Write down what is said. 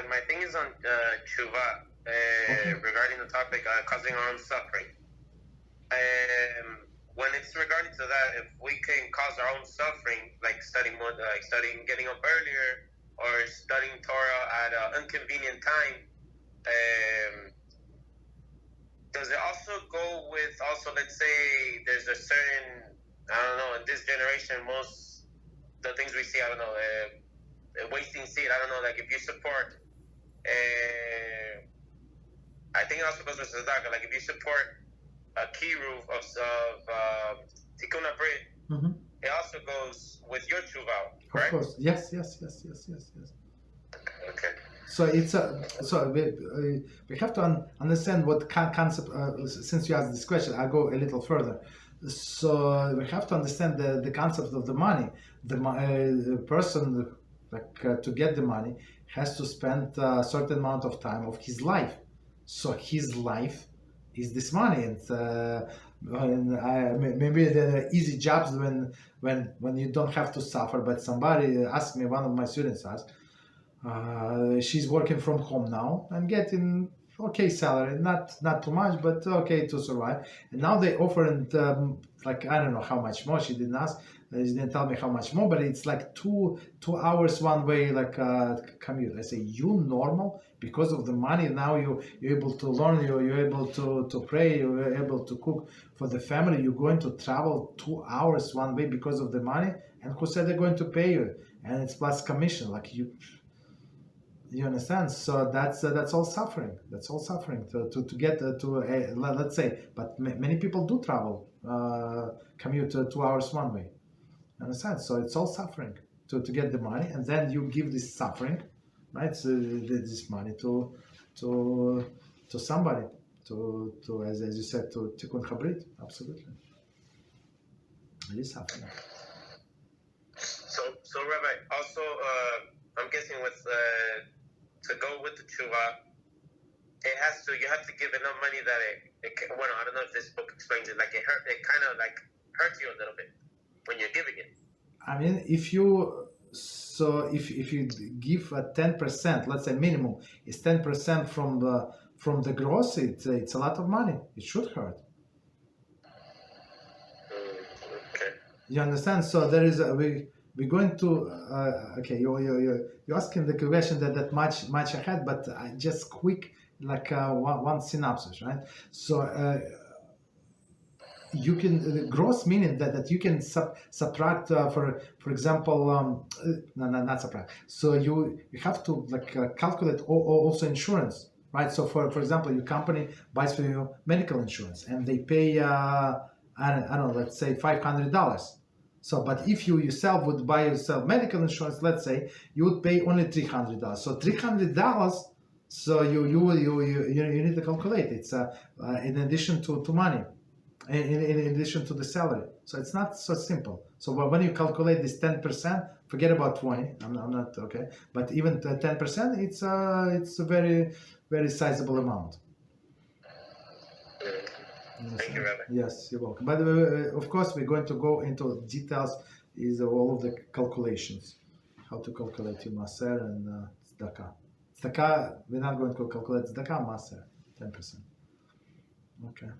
my thing is on Teshuvah, regarding the topic causing our own suffering. When it's regarding to that, if we can cause our own suffering, like studying getting up earlier, or studying Torah at an inconvenient time, does it also go with, let's say there's a certain, I don't know, in this generation, most the things we see, I don't know, wasting seed, I don't know, like if you support, I think it also goes with Tzedakah, like if you support a key roof of Tikkun avert, it also goes with your Teshuvah, correct? Of course, yes. Okay. So it's we have to understand what concept. Since you asked this question, I'll go a little further. So we have to understand the concept of the money. The person, to get the money, has to spend a certain amount of time of his life. So his life is this money, and maybe there are easy jobs when you don't have to suffer. But somebody asked me, one of my students asked, she's working from home now and getting okay salary, not too much, but okay to survive. And now they offer, and I don't know how much more. She didn't ask. She didn't tell me how much more, but it's like two hours one way, commute. I say, you normal because of the money. Now you're able to learn, you're able to pray, you're able to cook for the family. You're going to travel 2 hours one way because of the money. And who said they're going to pay you? And it's plus commission, You understand? So that's all suffering. That's all suffering to get let's say. But many people do travel, commute 2 hours one way. Understand? So it's all suffering to get the money, and then you give this suffering, right? So this money to somebody, to as you said, to Tikkun habrit. Absolutely, it is suffering. So Rabbi, also I'm guessing with to go with the Teshuvah, you have to give enough money that it I don't know if this book explains it, it kind of hurts you a little bit when you're giving it. I mean, if you give 10%, let's say minimum is 10% from the gross, it's a lot of money. It should hurt. Okay. You understand? So there is we're going to okay. You're asking the question that much ahead, but just quick one synopsis, right? So. You can gross meaning that you can subtract for example not subtract. So you have to calculate also insurance, right? So for example, your company buys for you medical insurance and they pay I don't know, let's say $500. So but if you yourself would buy yourself medical insurance, let's say you would pay only $300. So $300. So you need to calculate. It's in addition to money. In addition to the salary. So it's not so simple. So when you calculate this 10%, forget about 20, I'm not okay, but even 10%, it's a very, very sizable amount. Thank you, Rabbi. Yes, you're welcome. But of course, we're going to go into details, is all of the calculations, how to calculate your Maaser and Tzedakah. Tzedakah, we're not going to calculate Tzedakah Maaser, 10%. Okay.